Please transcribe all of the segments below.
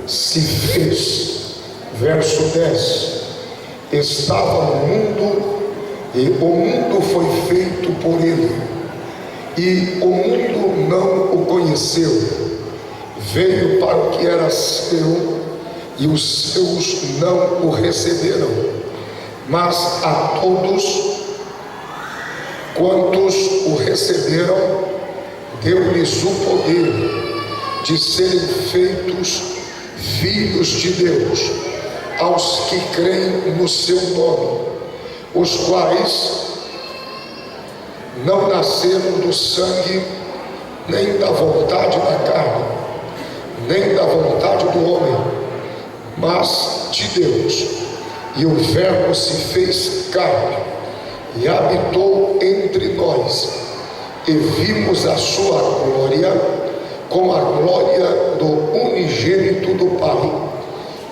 se fez. Verso 10: estava no mundo, e o mundo foi feito por ele, e o mundo não o conheceu. Veio para o que era seu, e os seus não o receberam. Mas a todos quantos o receberam, deu-lhes o poder de serem feitos filhos de Deus, aos que creem no seu nome, os quais não nasceram do sangue, nem da vontade da carne, nem da vontade do homem, mas de Deus. E o Verbo se fez carne e habitou entre nós, e vimos a sua glória, como a glória do unigênito do Pai,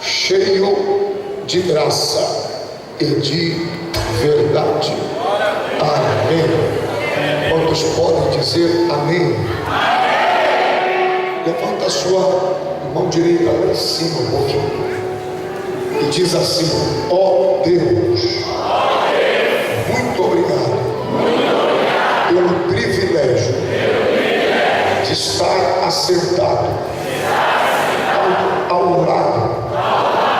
cheio de graça e de verdade. Amém. Quantos podem dizer amém? Levanta a sua mão direita lá em cima um pouquinho e diz assim: ó Deus, muito obrigado pelo privilégio de estar assentado ao lado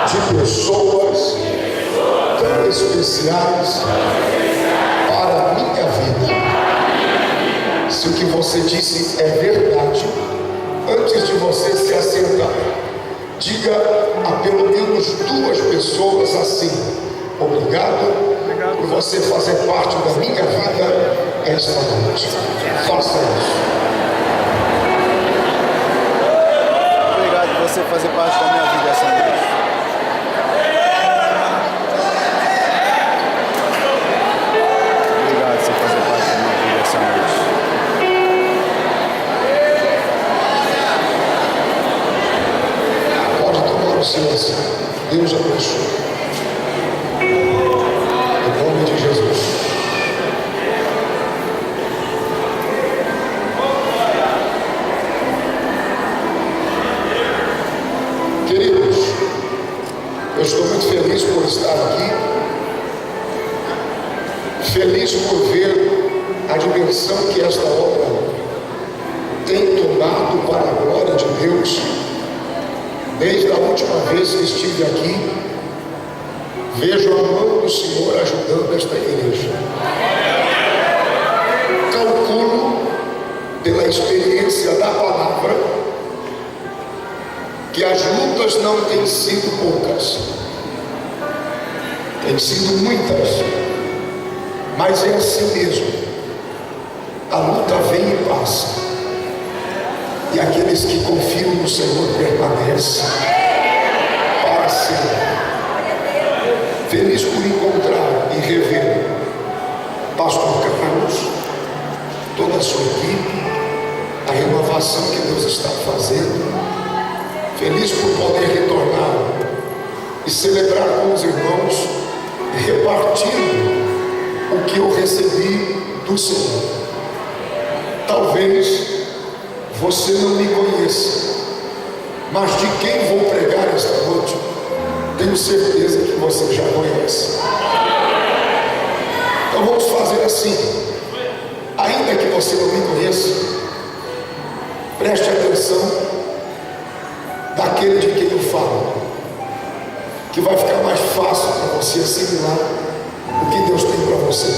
de pessoas tão especiais para a minha vida. Se o que você disse é verdade, antes de você se assentar, diga a pelo menos 2 pessoas assim: obrigado por você fazer parte da minha vida esta noite. Faça isso. Obrigado por você fazer parte da minha vida essa noite. Obrigado por você fazer parte da minha vida essa noite. Pode tomar o seu assento. Deus abençoe. Em nome de Jesus. Queridos, eu estou muito feliz por estar aqui, feliz por ver a dimensão que esta obra tem tomado para a glória de Deus. Desde a última vez que estive aqui, vejo a mão do Senhor ajudando esta igreja. Calculo, pela experiência da palavra, que as lutas não têm sido poucas, têm sido muitas, mas é assim mesmo. A luta vem e passa, e aqueles que confiam no Senhor permanecem para sempre. Feliz por encontrar e rever Pastor Carlos, toda a sua equipe, a renovação que Deus está fazendo. Feliz por poder retornar e celebrar com os irmãos, repartindo o que eu recebi do Senhor. Talvez você não me conheça, mas de quem vou pregar esta noite, tenho certeza que você já conhece. Então vamos fazer assim: ainda que você não me conheça, preste atenção daquele de quem eu falo, que vai ficar mais fácil para você assimilar o que Deus tem para você.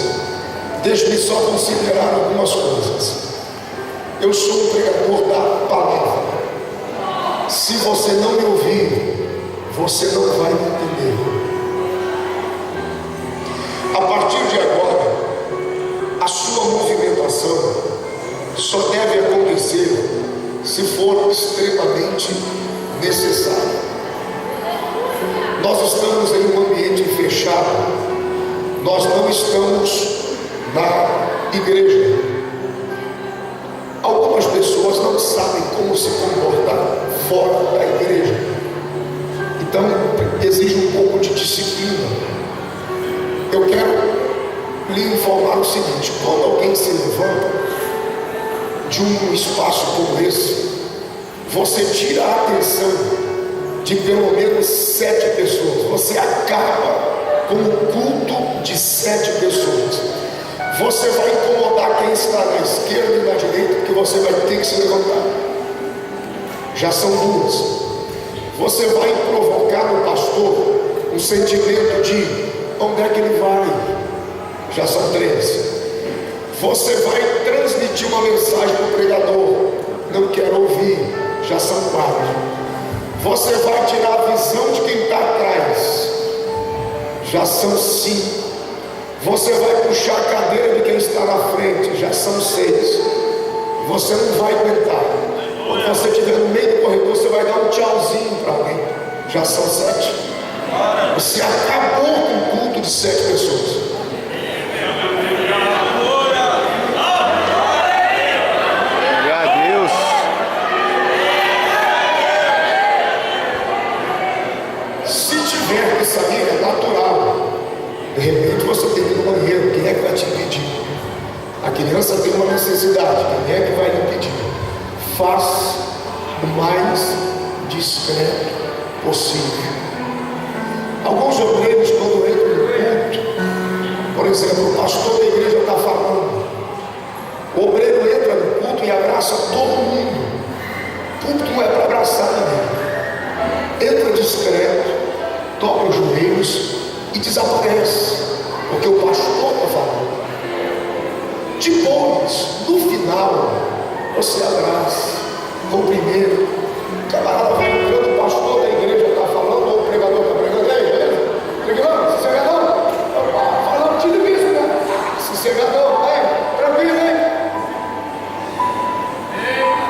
Deixe-me só considerar algumas coisas. Eu sou um pregador da palavra. Se você não me ouvir, você não vai me entender. A partir de agora, a sua movimentação só deve acontecer se for extremamente necessário. Nós estamos em um ambiente fechado, nós não estamos na igreja. Algumas pessoas não sabem como se comportar fora da igreja, então exige um pouco de disciplina. Eu quero lhe informar o seguinte: quando alguém se levanta de um espaço como esse, você tira a atenção de pelo menos 7 pessoas. Você acaba com um culto de 7 pessoas. Você vai incomodar quem está na esquerda e na direita, porque você vai ter que se levantar. Já são 2. Você vai provocar no pastor um sentimento de onde é que ele vai. Já são 3. Você vai transmitir uma mensagem para o pregador, não quero ouvir. Já são 4. Você vai tirar a visão de quem está atrás. Já são 5. Você vai puxar a cadeira de quem está na frente. Já são 6. Você não vai aguentar. Quando você estiver no meio do corredor, você vai dar um tchauzinho para alguém. Já são 7. Você acabou com o culto de 7 pessoas. Sair é natural. De repente você tem que ir no banheiro. Quem é que vai te impedir? A criança tem uma necessidade. Quem é que vai lhe impedir? Faça o mais discreto possível. Alguns obreiros, quando entram no culto, por exemplo, o pastor da igreja está falando, o obreiro entra no culto e abraça todo mundo. O culto não é para abraçar ninguém. Entra discreto, dobra os joelhos e desaparece, porque o pastor está falando. Depois, no final, você abraça, cumprimenta. O camarada vai entrando, o pastor da igreja está falando, ou o pregador está pregando. Ei, beleza? Pregando? Sossegadão? Falando tudo isso, né? Sossegadão, tranquilo, hein?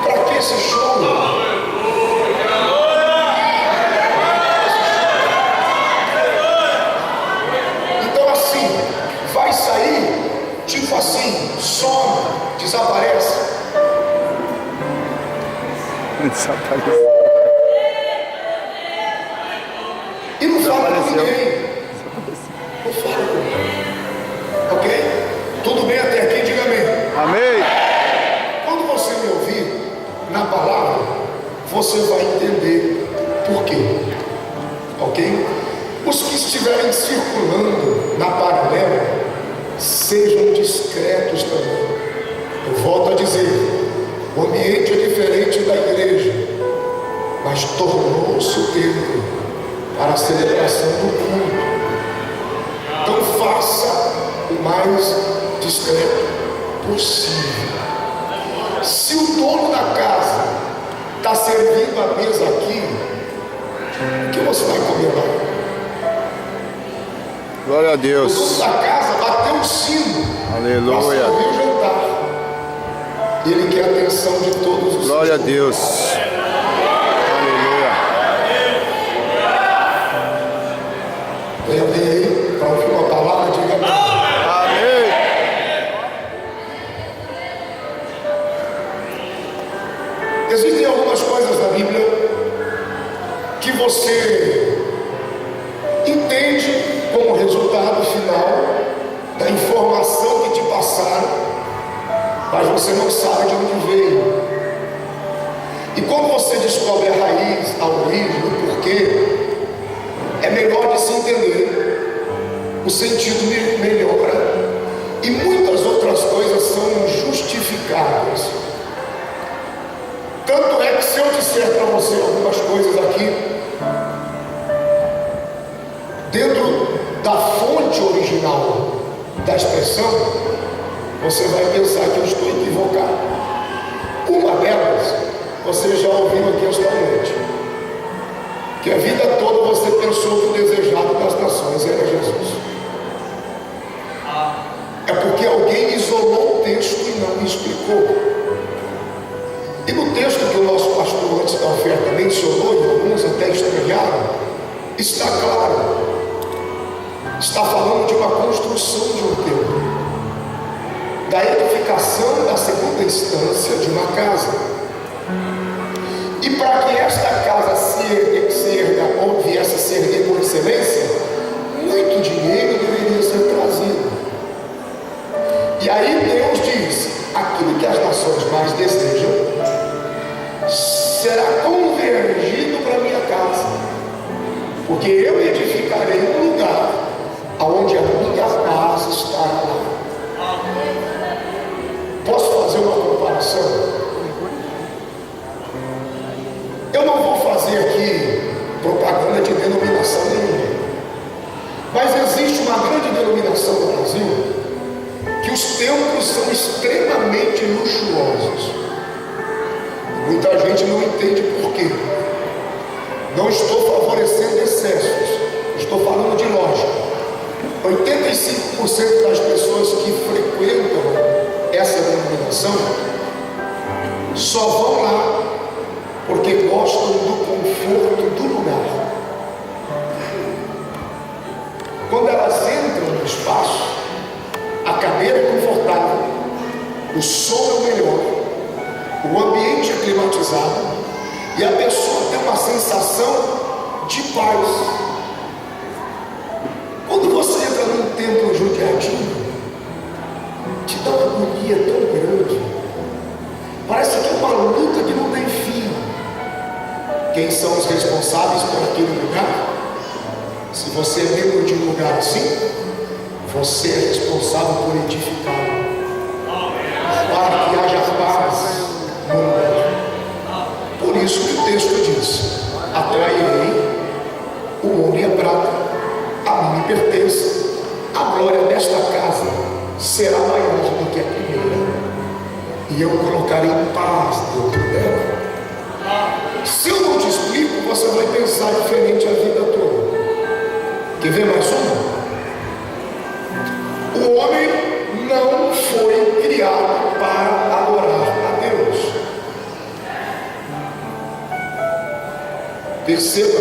Para que esse show? Tipo assim, some, desaparece. E não fala com ninguém. Não fala com ninguém. Ok? Tudo bem até aqui? Diga amém. Amém. Quando você me ouvir na palavra, você vai entender por quê. Ok? Os que estiverem circulando na paralela, sejam discretos também. Eu volto a dizer, o ambiente é diferente da igreja, mas tornou-se o templo para a celebração do culto. Então faça o mais discreto possível. Se o dono da casa está servindo a mesa aqui, o que você vai comer lá? Glória a Deus. O dono da casa bateu o sino. Aleluia. Para servir o jantar. E ele quer a atenção de todos os. Glória a Deus. Aleluia. Tem alguém aí para ouvir uma palavra? Diga amém. Amém. Existem algumas coisas na Bíblia que você entende como resultado final da informação que te passaram, mas você não sabe de onde veio. E quando você descobre a raiz, a origem, o porquê, é melhor de se entender. O sentido melhora e muitas outras coisas são justificadas. Tanto é que se eu disser para você algumas coisas aqui, dentro da fonte original da expressão, você vai pensar que eu estou equivocado. Uma delas, você já ouviu aqui esta noite, que a vida toda você pensou que o desejado das nações era Jesus. É porque alguém isolou o texto e não explicou. E no texto que o nosso pastor antes da oferta mencionou, e alguns até estranharam, está claro. Está falando de uma construção de um templo, da edificação da segunda instância de uma casa. E para que esta casa se erga ou viesse a se erguer com excelência, muito dinheiro deveria ser trazido. E aí Deus diz: aquilo que as nações mais desejam será convergido para a minha casa. porque eu edificarei um lugar onde a minha paz estará. Posso fazer uma comparação? Eu não vou fazer aqui propaganda de denominação nenhuma, mas existe uma grande denominação no Brasil que os templos são extremamente luxuosos. Muita gente não entende por quê. Não estou favorecendo excessos, estou falando de lógica. 85% das pessoas que frequentam essa denominação só vão lá porque gostam do conforto do lugar. Quando elas entram no espaço, a cadeira é confortável, o som é o melhor, o ambiente é climatizado e a pessoa tem uma sensação de paz. Quando você entra num templo judiadinho, te dá uma agonia tão grande, parece que é uma luta que não tem fim. Quem são os responsáveis por aquele lugar? Se você é membro de um lugar assim, você é responsável por edificá-lo, para que haja paz no lugar. Por isso que o texto diz: atrairei o ouro e a prata, a mim me pertence, a glória desta casa será maior do que a primeira, e eu colocarei paz dentro dela. Se eu não te explico, você vai pensar diferente a vida toda. Quer ver mais uma? O homem não foi criado para adorar a Deus. Perceba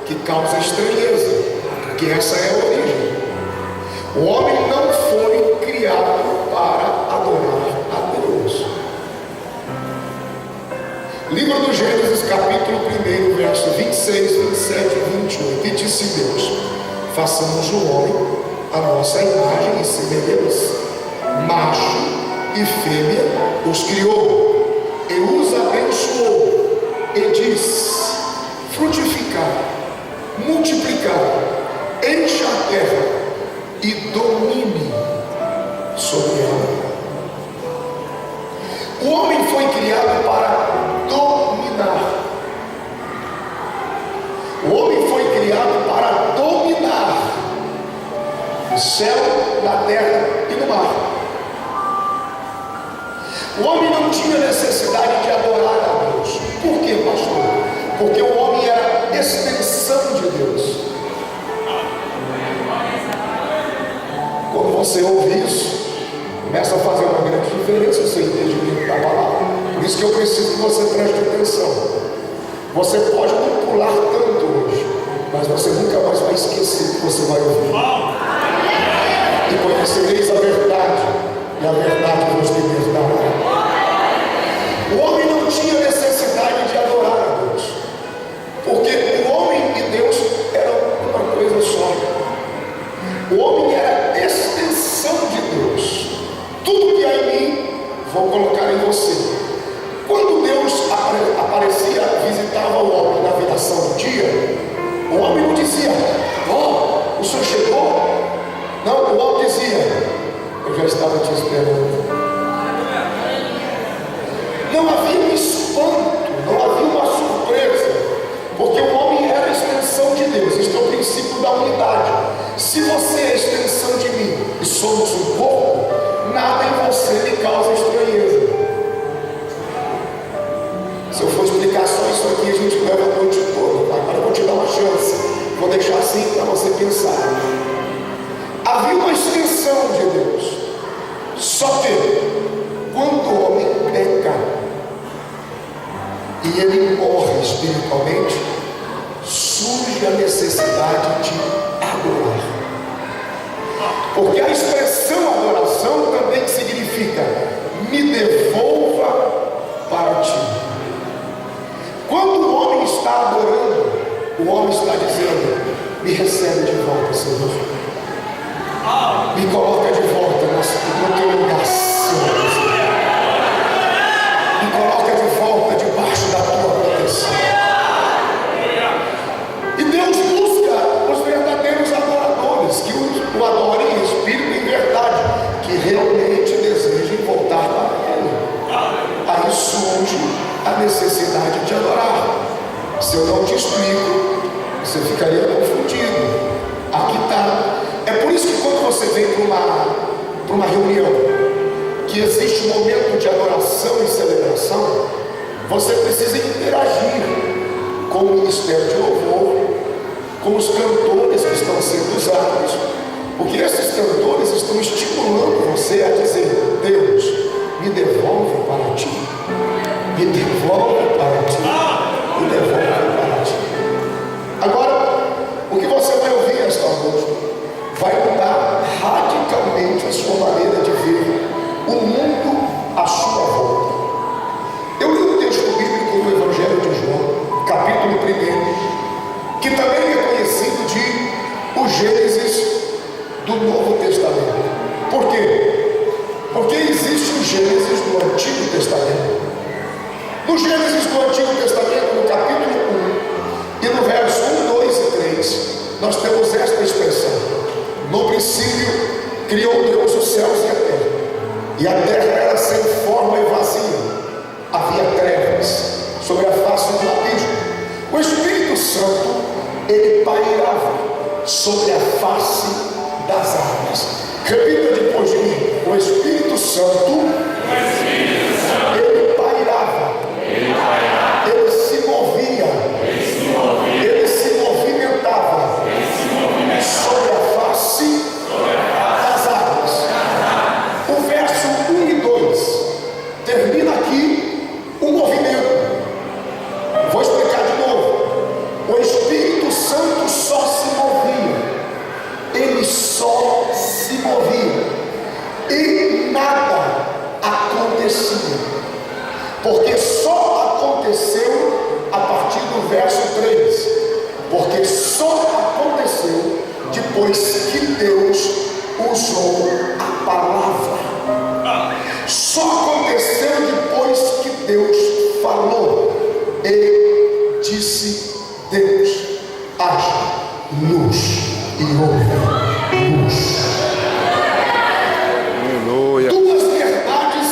que causa estranheza, porque essa é a origem. O homem não foi criado para adorar a Deus. Livro do Gênesis, capítulo 1, verso 26, 27 e 28. E disse Deus: façamos o homem a nossa imagem e semelhança, macho e fêmea os criou, e os abençoou, e disse: frutificai, multiplicai, encha a terra e domine sobre ela. O homem foi criado para dominar. O homem foi criado para dominar o céu, na terra e no mar. O homem não tinha necessidade de adorar a Deus. Por quê, pastor? Porque o homem era extensão de Deus. Quando você ouve isso, começa a fazer uma grande diferença o seu entendimento da palavra. Por isso que eu preciso que você preste atenção. Você pode não pular tanto hoje, mas você nunca mais vai esquecer o que você vai ouvir. E conhecereis a verdade, e a verdade vos libertará. O homem não tinha necessidade de adorar a Deus, porque o homem e Deus eram uma coisa só. O homem era extensão de Deus. Tudo que há em mim, vou colocar em você. Quando Deus aparecia, visitava o homem na viração do dia, o homem não dizia: ó, o senhor chegou? Não, o homem dizia: eu já estava te esperando. Não havia um espanto, não havia uma surpresa, porque o homem era a extensão de Deus. Este é o princípio da unidade. Se você é a extensão de mim e somos um corpo, nada em você me causa estranheza. Se eu for explicar só isso aqui, a gente leva a noite toda. Agora eu vou te dar uma chance, vou deixar assim para você pensar. Havia uma extensão de Deus, só que quando o homem peca e ele morre espiritualmente, surge a necessidade de adorar. Porque a expressão adoração também significa: me devolva para ti. Quando o homem está adorando, o homem está dizendo: me recebe de volta, Senhor. Me coloca de volta no teu lugar, Senhor. Me coloca de volta debaixo da tua proteção. E Deus busca não te explico, você ficaria confundido. Aqui está. É por isso que quando você vem para uma reunião, que existe um momento de adoração e celebração, você precisa interagir com o ministério de louvor, com os cantores que estão sendo usados, porque esses cantores estão estimulando você a dizer: Deus, me devolve para ti, me devolve para ti, me devolve para ti. Agora, o que você vai ouvir esta noite vai mudar radicalmente a sua maneira de ver o mundo à sua volta. Eu li um texto bíblico no Evangelho de João, capítulo 1, que também é conhecido de o Gênesis do Novo Testamento. Por quê? Porque existe o Gênesis do Antigo Testamento. No Gênesis do Antigo Testamento, no capítulo 1 e no verso 1, 2 e 3, nós temos esta expressão: no princípio criou Deus os céus e a terra, e a terra era sem forma e vazia, havia trevas sobre a face do abismo. O Espírito Santo, ele pairava sobre a face das águas. Repita depois de mim: o Espírito Santo, ele pairava, ele se movia, ele se movimentava sobre a face das águas. O verso 1 e 2 termina aqui um movimento. Vou explicar de novo. O Espírito Santo só se movia, ele só se movia, e nada acontecia, porque só aconteceu a partir do verso 3, porque só aconteceu depois que Deus usou a palavra. Só aconteceu depois que Deus falou e disse: Deus, haja luz, e houve luz. Aleluia. Duas verdades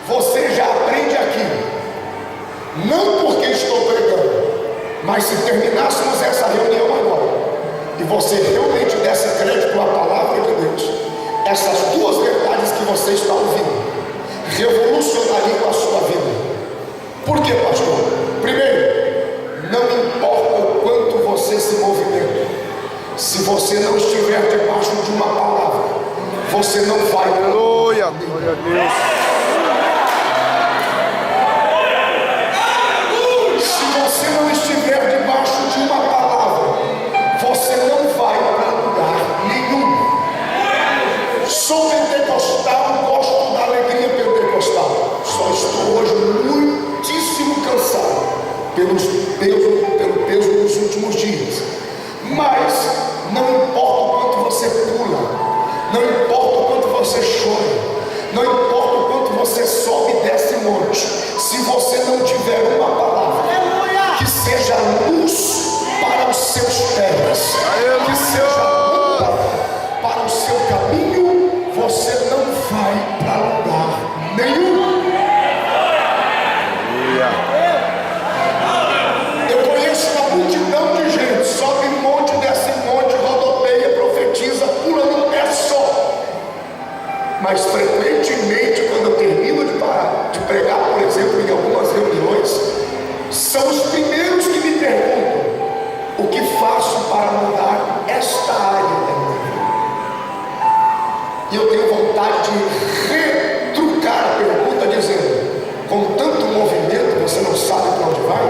você já aprende aqui, não porque estou pregando, mas se terminássemos essa reunião agora e você realmente desse crédito à palavra de Deus, essas duas verdades que você está ouvindo revolucionariam a sua vida. Por quê, pastor? Primeiro, não importa o quanto você se movimenta, se você não estiver debaixo de uma palavra, você não vai. Aleluia. Glória a Deus. Se você não estiver debaixo de uma palavra, você não vai para lugar nenhum. Sou pentecostal, gosto da alegria pentecostal, só estou hoje muitíssimo cansado pelo peso dos últimos dias. Mas não importa o quanto você pula, não importa o quanto você chora, não importa o quanto você sobe e desce monte, se você não tiver uma palavra que seja luz para os seus pés, que seja lâmpada para o seu caminho, você não vai para lugar nenhum. Eu conheço uma multidão de gente, sobe monte, desce monte, rodopeia, profetiza, pula num pé só. Mas frequentemente, quando eu termino de pregar, por exemplo, em algumas reuniões, são os primeiros que me perguntam: o que faço para mudar esta área da minha vida? E eu tenho vontade de retrucar a pergunta dizendo: com tanto movimento, você não sabe para onde vai?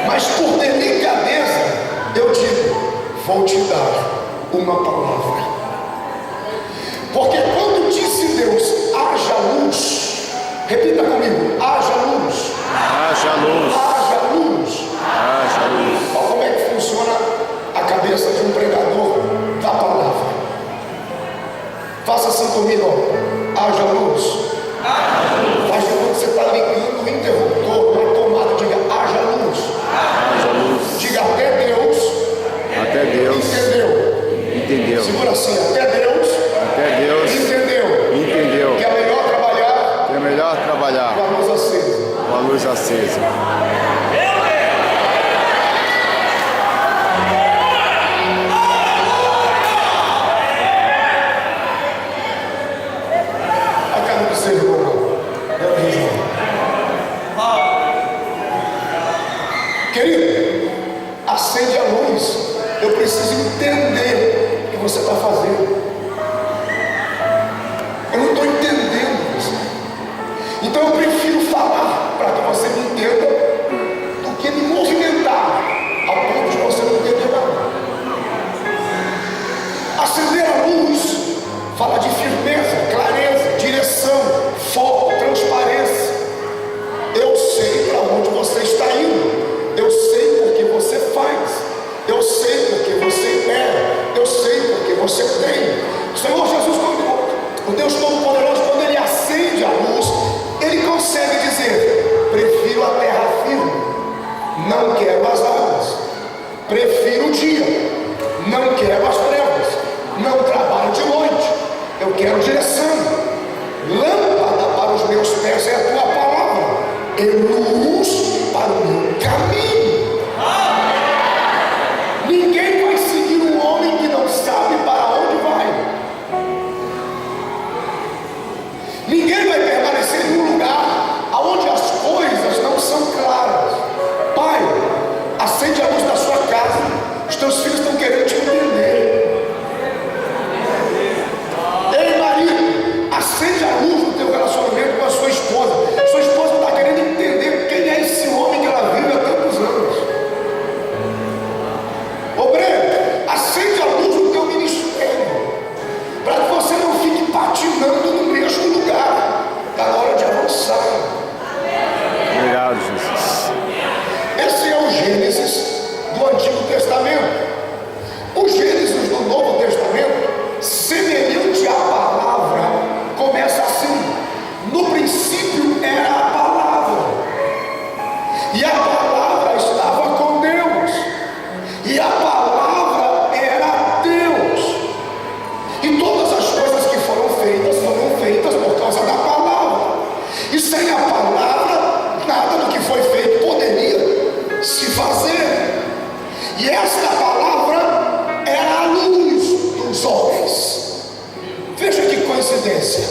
Mas por delicadeza, eu digo: vou te dar uma palavra. Porque quando disse Deus: haja luz, repita comigo: haja luz. Haja luz. Haja luz. Haja luz. Olha como é que funciona a cabeça de um pregador da palavra. Faça assim comigo, ó. Haja luz. Faz quando você está ligando o interruptor, na tomada, diga: haja luz. Haja luz. Diga: até Deus. Até Deus. Entendeu? Entendeu. Segura assim: até Deus. Até Deus. Entendeu? Entendeu. Que é melhor trabalhar É melhor trabalhar com a luz acesa. luz acesa. A cara do Senhor, querido, acende a luz. Eu preciso entender o que você está fazendo. Eu não estou entendendo isso. Então eu prefiro falar para que você me entenda do que me movimentar ao ponto de você não entender nada. Acender a luz fala de firmeza, clareza, direção, foco, transparência. Eu sei para onde você está indo. Eu sei porque você faz. Eu sei porque você é. Eu sei porque você tem. O Senhor Jesus, o Deus Todo-Poderoso, quando Ele acende a luz, Ele consegue dizer: prefiro a terra firme, não quero as águas. Prefiro o dia, não quero as trevas. Não trabalho de noite, eu quero direção. Lâmpada para os meus pés é a tua palavra, e luz para o meu caminho. Ninguém vai seguir um homem que não sabe para onde vai. Ninguém vai permanecer em um lugar onde as coisas não são claras. Pai, acende a luz da sua casa. Os teus filhos estão querendo te entender. Ei, marido, acende a luz do teu relacionamento com a sua esposa. Sua esposa está querendo entender quem é esse homem que ela vive há tantos anos. Obreiro, acende a luz do teu ministério, para que você não fique patinando no mesmo lugar. Está na hora de avançar. Obrigado, Jesus. Esse é o Gênesis do Antigo Testamento. O Gênesis do Novo Testamento, semelhante à palavra, começa assim: no princípio era a palavra, e a palavra estava com Deus, e a palavra era Deus, e todas as coisas que foram feitas por causa da palavra, e sem a palavra nada do que foi feito poderia se fazer. E esta palavra era a luz dos homens. Veja que coincidência.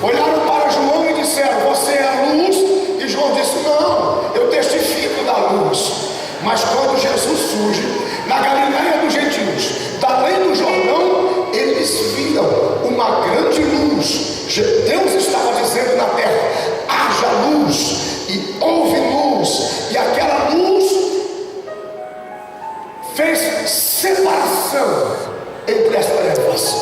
Olharam para João e disseram: você é a luz. E João disse: não, eu testifico da luz. Mas quando Jesus surge na Galileia dos gentios, da além do Jordão, eles viram uma grande luz. Deus estava dizendo na terra: haja luz, e houve luz. E aquela luz fez separação entre as trevas.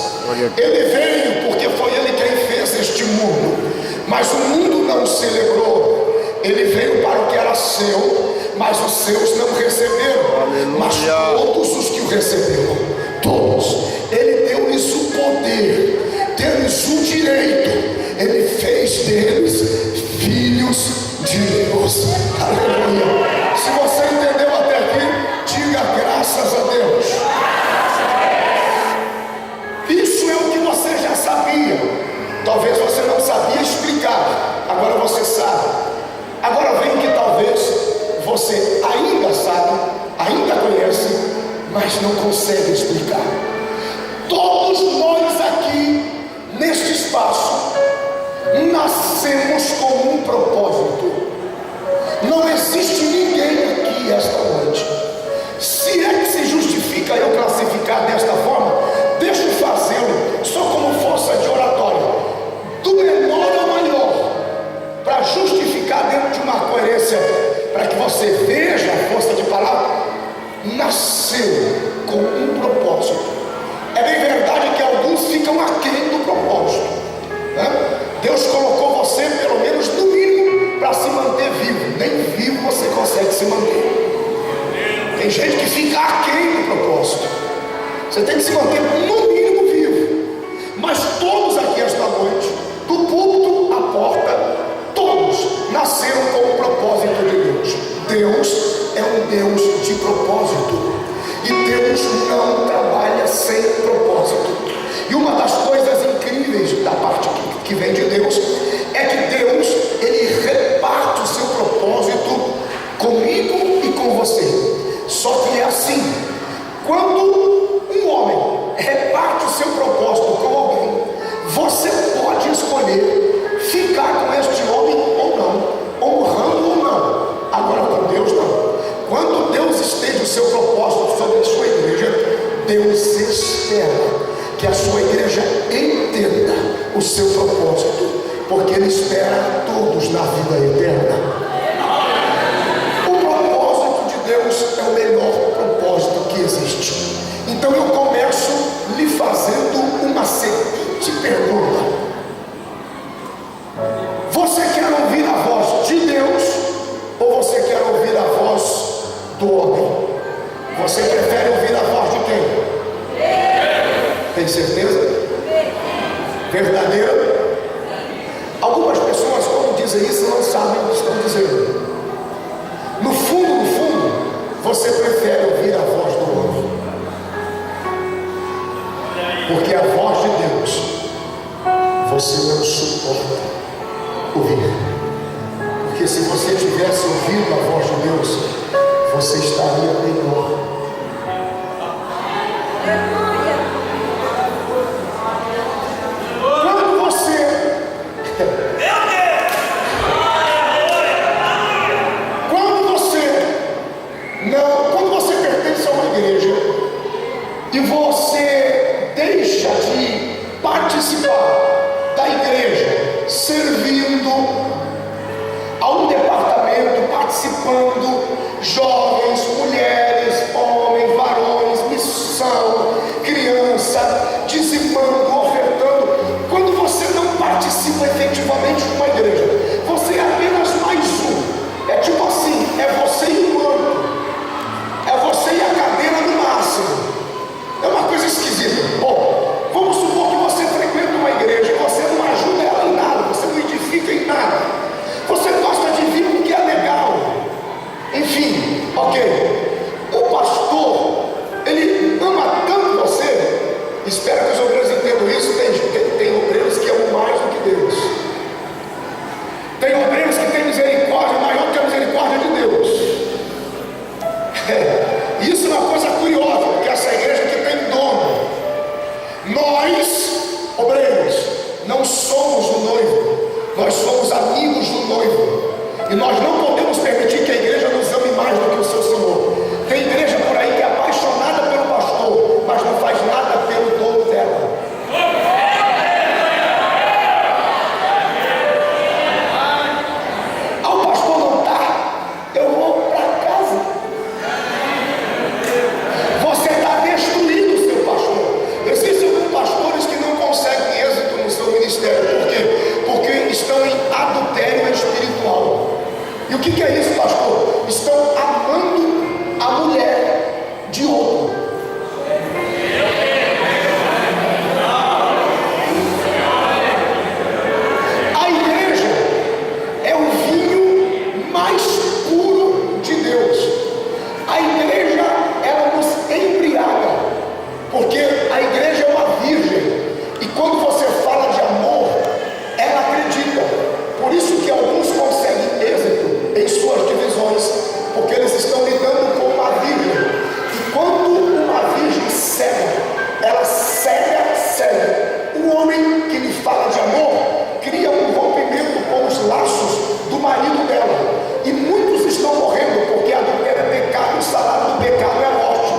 Ele veio porque foi Ele quem fez este mundo, mas o mundo não celebrou. Ele veio para o que era seu, mas os seus não receberam. Aleluia. Mas todos os que o receberam, todos, Ele deu-lhes o poder, deu-lhes o direito. Ele fez deles filhos de Deus. Aleluia. Se você entendeu até aqui, diga graças a Deus. Isso é o que você já sabia. Talvez você não sabia explicar, agora você sabe. Agora vem que talvez você ainda sabe, ainda conhece, mas não consegue explicar. Todos nós aqui, neste espaço, nascemos com um propósito. Não existe ninguém aqui esta noite. Se é que se justifica eu classificar desta forma, deixa eu fazê-lo só como força de oratória, do menor ao maior, para justificar dentro de uma coerência, para que você veja a força de palavra. Nasceu com um propósito. É bem verdade que alguns ficam aquém do propósito, né? Deus colocou você pelo menos no mínimo para se manter vivo. Nem vivo você consegue se manter. Tem gente que fica aquém do propósito. Você tem que se manter no mínimo vivo. Mas todos aqui esta noite, do púlpito à porta, todos nasceram com o propósito de Deus. Deus é um Deus de propósito, e Deus não trabalha sem propósito. E uma das coisas incríveis da parte que vem de Deus é que Deus, Ele reparte o seu propósito Deus espera que a sua igreja entenda o seu propósito, porque Ele espera a todos na vida eterna. O propósito de Deus é o melhor propósito que existe. Então eu começo lhe fazendo uma seguinte pergunta: você quer ouvir a voz de Deus ou você quer ouvir a voz do homem? Você prefere ouvir a voz de quem? Tem certeza? Verdadeira? Algumas pessoas, quando dizem isso, não sabem o que estão dizendo. No fundo, você prefere ouvir a voz do homem, porque a voz de Deus você não suporta ouvir. Porque se você tivesse ouvido a voz de Deus, você estaria melhor. Quando você pertence a uma igreja e você deixa de participar da igreja, servindo a um departamento, participando, jovens, mulheres, homens, varões, missão, criança, dizimando, ofertando. Quando você não participa efetivamente de uma igreja, você é apenas mais um. É tipo assim, é você e o banco, é você e a cadeira no máximo. É uma coisa esquisita. Bom, vamos supor que você frequenta uma igreja e você não ajuda ela em nada, você não edifica em nada, você gosta de vir porque é legal, enfim, ok. O pastor, ele ama tanto você, espero que os obreiros entendam isso. Tem obreiros que amam mais do que Deus. Tem obreiros que têm misericórdia maior que a misericórdia de Deus. Isso é uma coisa curiosa, porque essa igreja aqui tem dono. Nós, obreiros, não somos o noivo, nós somos amigos do noivo. E nós não podemos permitir que a igreja nos ame mais do que o seu Senhor. Tem igreja por aí que é apaixonada pelo pastor, mas não faz nada pelo dono dela. E o que é isso, pastor? Estão amando a mulher de outro. A igreja é o vinho mais puro de Deus. A igreja, ela nos embriaga, porque a igreja é uma virgem. E quando você fala de amor, ela acredita. Por isso que alguns conseguem êxito em suas divisões, porque eles estão lidando com uma virgem. E quando uma virgem cega, ela cega. O homem que lhe fala de amor cria um rompimento com os laços do marido dela. E muitos estão morrendo porque adultério é pecado e o salário do pecado é morte.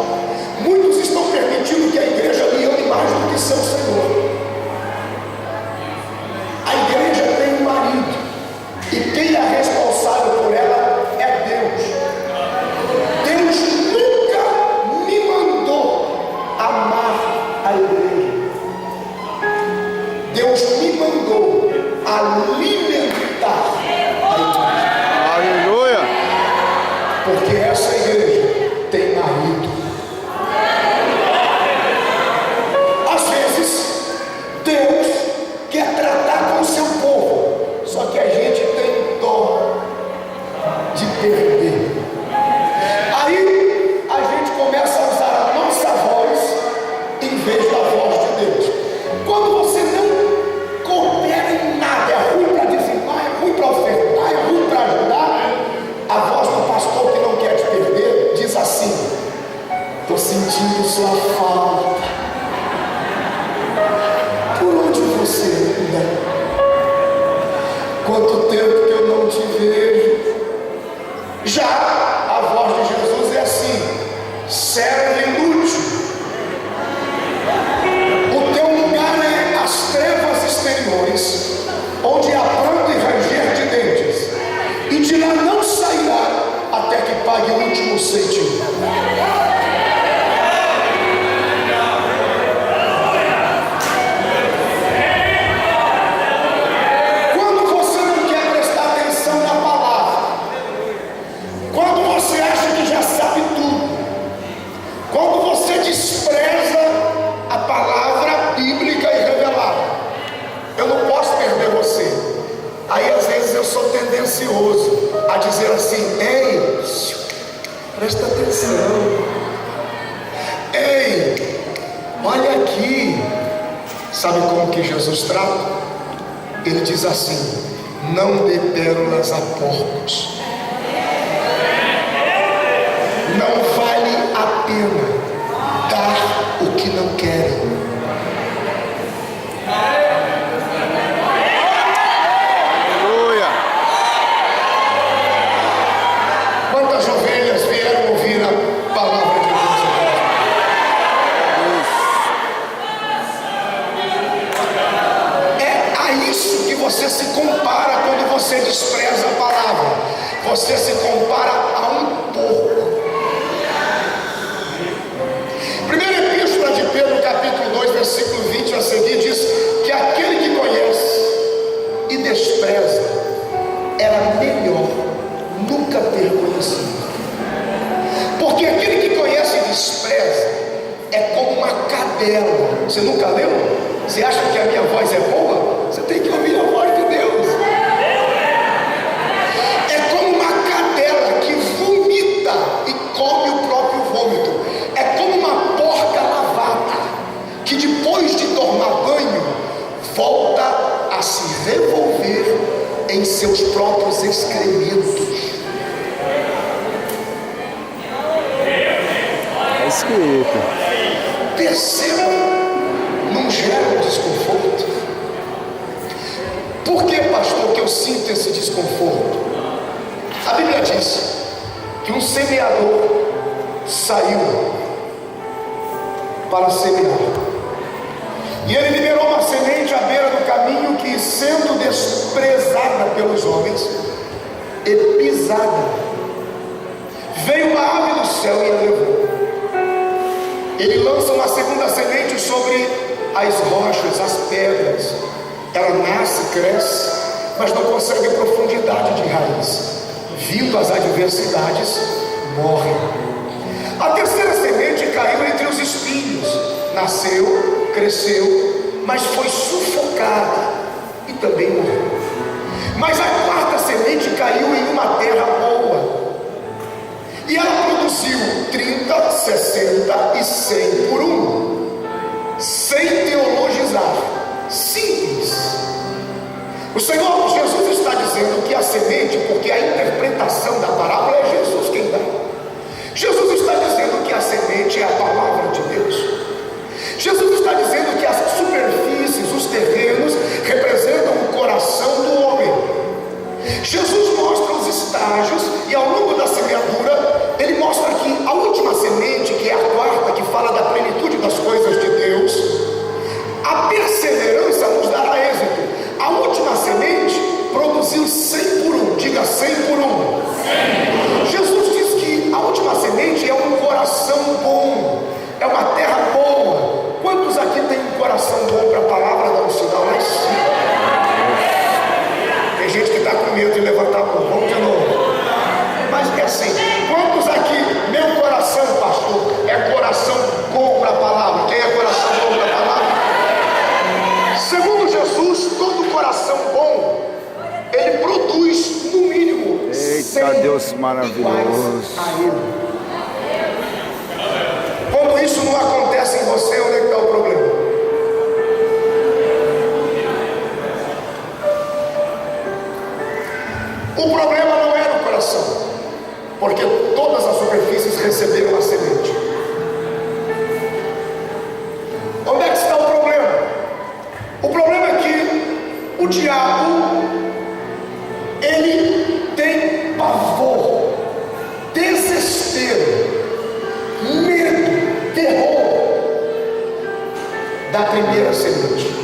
Muitos estão permitindo que a igreja lhe ame mais do que seu Senhor. A igreja tem um marido, e quem é responsável por ela é Deus. Deus nunca me mandou amar a igreja. Deus me mandou alimentar a igreja. Aleluia! Porque essa igreja tem marido. Às vezes, Deus quer tratar com o seu povo, só que a gente tem dó de perder. Aí a gente começa a usar a nossa voz em vez da voz de Deus. Quando você não coopera em nada, é ruim para dizimar, é ruim para ofertar, é ruim para ajudar, a voz do pastor que não quer te perder diz assim: estou sentindo sua falta. Por onde você anda? Quanto tempo que eu não te vejo? Já a voz de Jesus é assim: servo inútil, tendencioso a dizer assim: ei, presta atenção, ei, olha aqui. Sabe como que Jesus trata? Ele diz assim: não dê pérolas a porcos. Não vale a pena dar o que não querem. Aleluia. Quantas ovelhas vieram ouvir a palavra de Deus? É a isso que você se compara quando você despreza a palavra. Você se compara a um porco. Primeira epístola de Pedro, capítulo 2, versículo 20 a seguir, diz que aquele que conhece e despreza era melhor nunca ter conhecido. Porque aquele que conhece e despreza é como uma cadela. Você nunca leu? Você acha que a minha voz é boa? Você tem que ouvir a voz de Deus. É como uma cadela que vomita e come o próprio vômito. É como uma porca lavada que depois de tomar banho volta a se revolver em seus próprios excrementos. É escrito. Perceba, não gera desconforto. Por que, pastor, que eu sinto esse desconforto? A Bíblia diz que um semeador saiu para semear, e ele liberou uma semente à beira do caminho que, sendo desprezada pelos homens e pisada, veio uma ave do céu e a levou. Ele lança uma segunda semente sobre as rochas, as pedras. Ela nasce, cresce, mas não consegue profundidade de raiz. Vindo as adversidades, morre. A terceira semente caiu entre os espinhos. Nasceu, cresceu, mas foi sufocada e também morreu. Mas a quarta semente caiu em uma terra boa, e ela produziu 30, 60 e 100 por um, sem teologizar, simples. O Senhor Jesus está dizendo que a semente, porque a interpretação da parábola é Jesus quem dá. Jesus está dizendo que a semente é a palavra de Deus. Jesus está dizendo que as superfícies, os terrenos, representam o coração do homem. Jesus mostra os estágios, e ao longo da semeadura ele mostra que a última semente, que é a quarta, que fala da plenitude das coisas de Deus, a perseverança nos dará êxito. A última semente produziu 100 por um. Diga 100 por um. Jesus diz que a última semente é um coração bom, é uma terra boa. Quantos aqui têm um coração bom para a palavra? Dá um sinal lá em cima. Tem gente que está com medo de levantar a mão. Vamos de novo. Mas é assim: quantos aqui, meu coração, pastor, é coração bom para a palavra? Quem é coração bom para a palavra? Segundo Jesus, todo coração bom, ele produz no mínimo 100 Deus maravilhoso. a ele. Quando isso não acontece em você, onde é que está o problema? O problema não era o coração, porque todas as superfícies receberam a semente. Onde é que está o problema? O problema é que o diabo, ele tem pavor, desespero, medo, terror da primeira semente.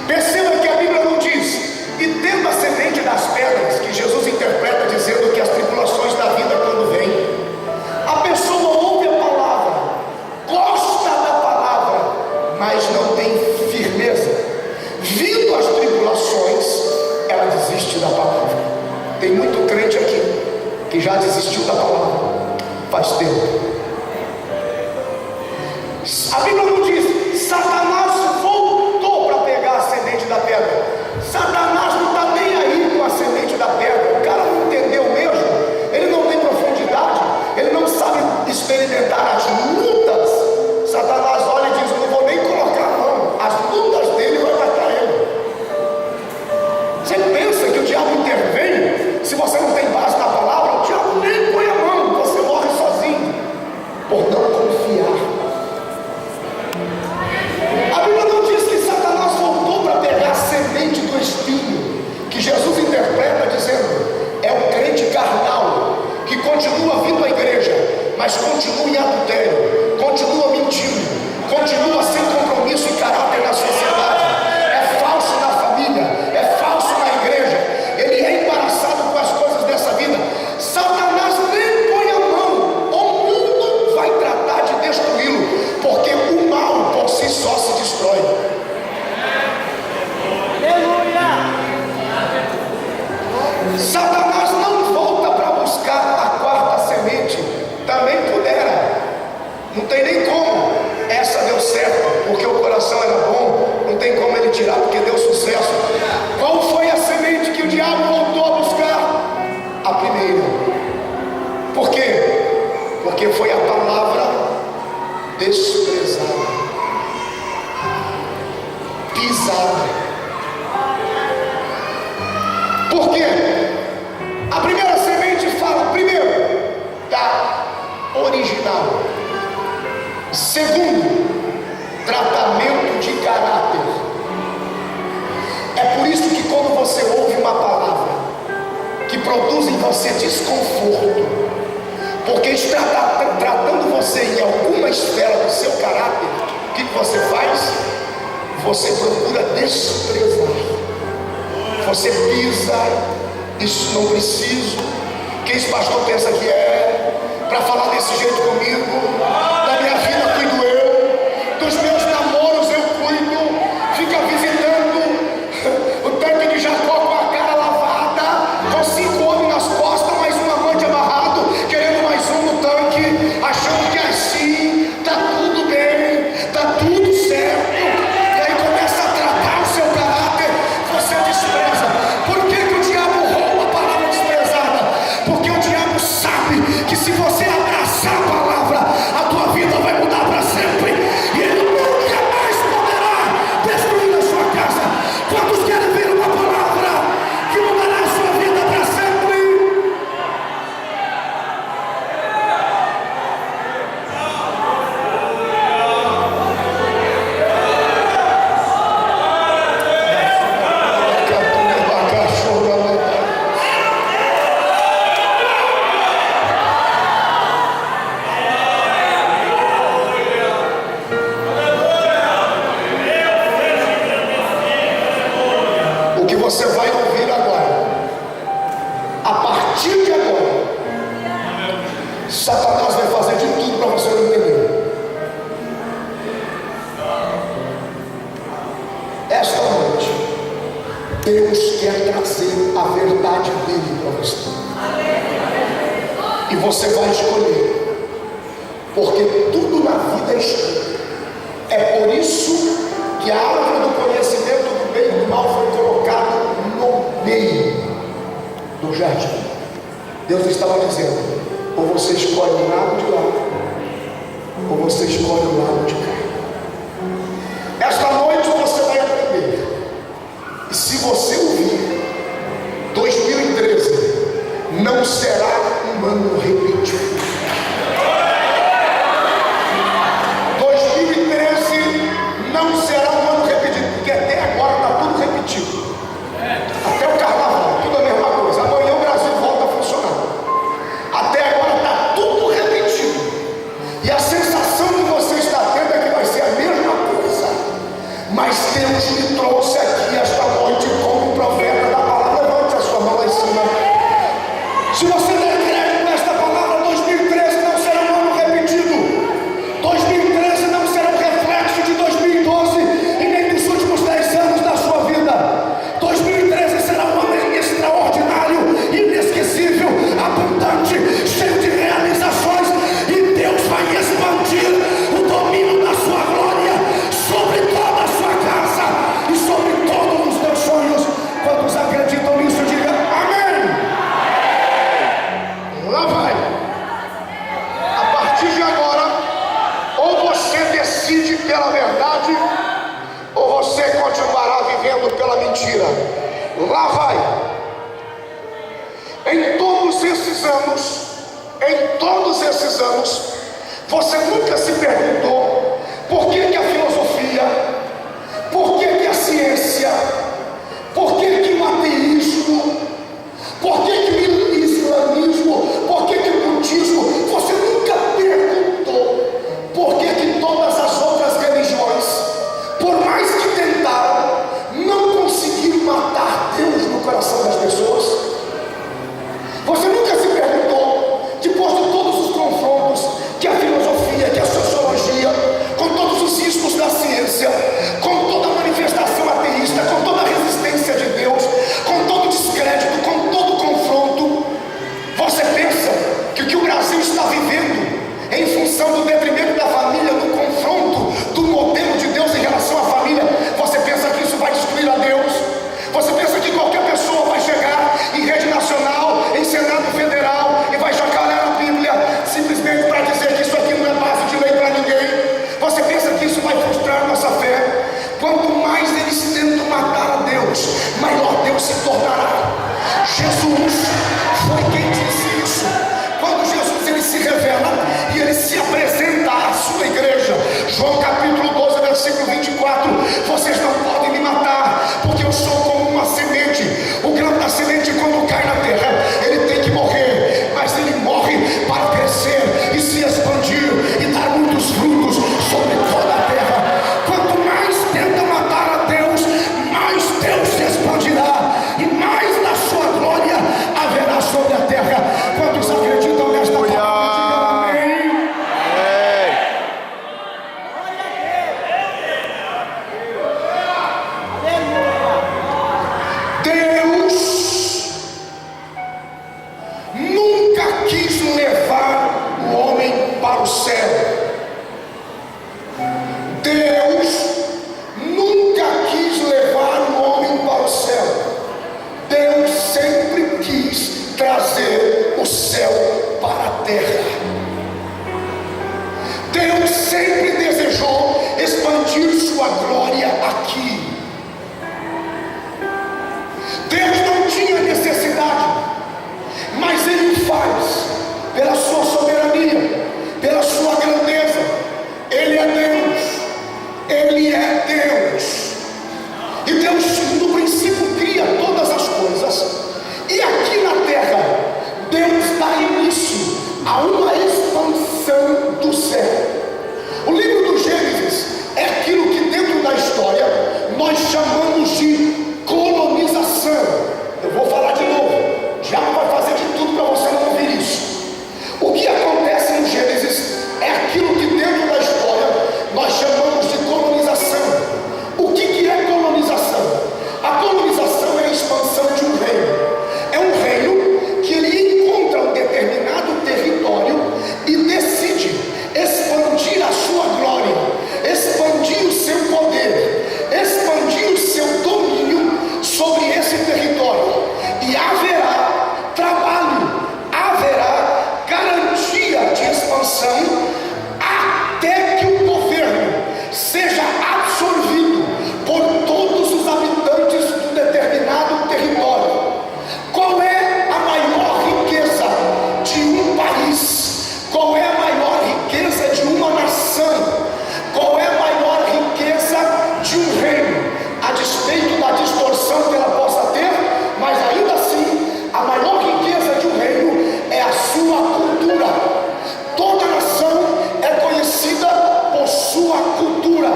Perceba que a Bíblia não diz: e tendo a semente das pedras, que Jesus interpreta dizendo que as tribulações da vida quando vem, a pessoa ouve a palavra, gosta da palavra, mas não tem firmeza. Vindo as tribulações, ela desiste da palavra. Tem muito crente aqui que já desistiu da palavra faz tempo. A Bíblia não diz: Satanás voltou para pegar a semente da pedra. Satanás não está nem aí com mas continua em adultério, continua mentindo, continua sem compromisso e caráter na sociedade, é falso na família, é falso na igreja, ele é embaraçado com as coisas dessa vida, Satanás nem põe a mão, o mundo vai tratar de destruí-lo, porque o mal por si só se destrói. Satanás não volta para buscar a quarta semente, também pudera, não tem nem como. Essa deu certo, porque o coração era bom, não tem como ele tirar, porque deu sucesso. Qual foi a semente que o diabo voltou a buscar? A primeira. Por quê? Porque foi a palavra desprezada, pisada. Por quê? A primeira semente fala, primeiro, da original. Segundo, tratamento de caráter. É por isso que quando você ouve uma palavra que produz em você desconforto, porque está tratando você em alguma esfera do seu caráter, o que você faz? Você procura desprezar. Você pisa, isso não preciso. Que esse pastor pensa que é para falar desse jeito comigo? Da minha vida cuido eu, dos meus namoros eu cuido. Fica visitando o tanque de Jacó com a cara lavada, com 5 homens nas costas, mais um amante amarrado, querendo mais um no tanque, achando que assim tá tudo bem, tá tudo certo. E aí começa a tratar o seu caráter, você despreza. Por que que o diabo rouba a palavra desprezada? Porque o diabo sabe que se você abraçar a palavra, a tua vida vai mudar para sempre, e ele nunca mais poderá destruir a sua casa. Quantos querem ver uma palavra que mudará a sua vida para sempre? O que você vai ouvir agora, a partir de agora, Satanás vai fazer de tudo para você não entender. Esta noite, Deus quer trazer a verdade dele para você. E você vai escolher, porque tudo na vida é escolha. É por isso que a árvore do conhecimento do bem e do mal foi colocada no meio do jardim. Deus estava dizendo: ou você escolhe o lado de lá, ou você escolhe o lado de cá. Esta noite você vai aprender. E se você ouvir, 2013 não será um ano repetido. 2013 não será um ano repetido, porque até agora está tudo repetido. Até o carnaval, tudo a mesma coisa. Amanhã o Brasil volta a funcionar. Até agora está tudo repetido. E a sensação que você está tendo é que vai ser a mesma coisa. Mas Deus me trouxe aqui esta noite como profeta da palavra. Levante a sua mão lá em cima. Se você der crédito nesta palavra, 2013 não será um ano repetido. 2013 não será um reflexo de 2012 e nem dos últimos 10 anos da sua vida. 2013 será um ano extraordinário, inesquecível, abundante, cheio de realizações, e Deus vai expandir o domínio da sua glória sobre toda a sua casa e sobre todos os teus sonhos. Quantos acreditam nisso, diga amém. Lá vai. A partir de agora, ou você decide pela verdade, ou você continuará vivendo pela mentira. Lá vai. Em todos esses anos, você nunca se perguntou por que a filosofia, por que a ciência, por que o ateísmo, por que o islamismo, por que o budismo, você nunca terra. Quantos acreditam nesta palavra? Digam amém. Deus nunca quis levar o homem para o céu. Deus nunca quis levar o homem para o céu. Deus sempre quis trazer o céu para a terra. Deus sempre desejou expandir sua glória aqui. Deus não tinha necessidade, mas Ele faz pela sua soberania, pela sua grandeza. Ele é Deus. Ele é Deus. E Deus no princípio cria todas as coisas. E aqui na terra Deus dá início a uma expansão do céu. O livro do Gênesis é aquilo que dentro da história nós chamamos de colonização. Eu vou falar de novo. O diabo vai fazer de tudo para você não ouvir isso. O que acontece no Gênesis é aquilo que dentro da história nós chamamos de colonização. O que é colonização? A colonização é a expansão de um reino. É um reino que ele encontra um determinado território e decide expandir a sua glória, expandir o seu poder, expandir o seu domínio sobre esse território. E haverá trabalho, haverá garantia de expansão até que o governo seja absorvido por todos os habitantes do determinado território. Qual é a maior riqueza de um país? Qual é a maior riqueza de uma nação? Qual é a maior riqueza de um reino? A despeito da distorção que ela possa ter, mas ainda assim, a maior riqueza de um reino é a sua cultura. Toda nação é conhecida por sua cultura,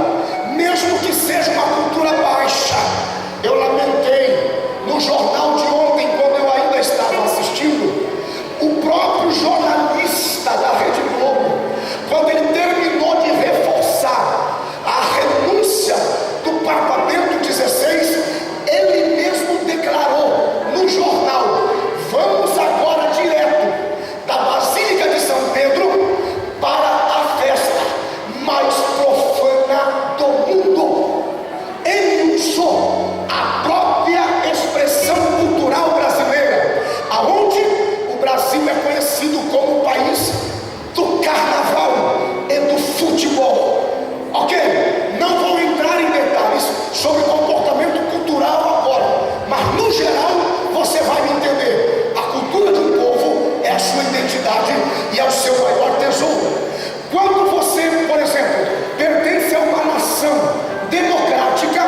mesmo que seja uma cultura baixa. Eu lamentei no jornal de ontem, quando eu ainda estava assistindo, o próprio jornalista da Rede Globo, quando ele terminou de reforçar a renúncia do Papa Bento XVI, ele mesmo declarou no jornal: vamos agora direto da Basílica de São Pedro para a festa mais profana do mundo. Ele usou a própria expressão cultural brasileira, aonde o Brasil é conhecido como o país do carnaval e do futebol. Ok? Não vou entrar em detalhes sobre o comportamento cultural agora, mas no geral você vai me entender. A cultura de um povo é a sua identidade e é o seu maior tesouro. Quando você, por exemplo, pertence a uma nação democrática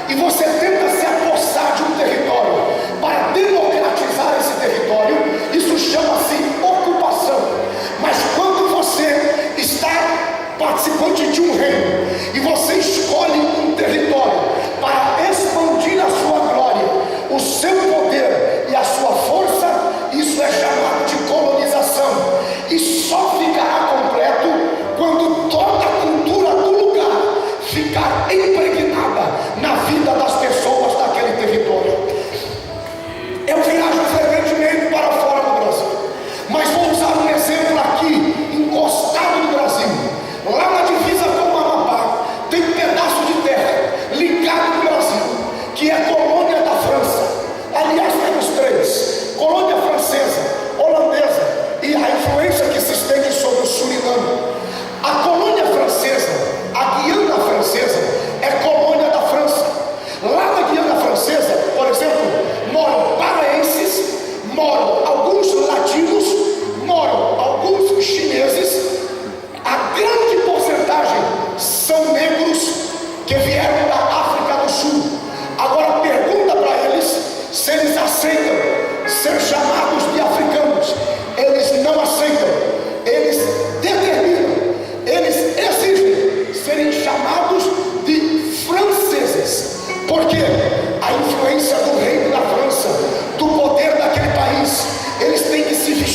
e você tenta se apossar de um território para democratizar esse território, isso chama-se ocupação. Mas quando você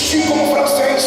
vestir como francês,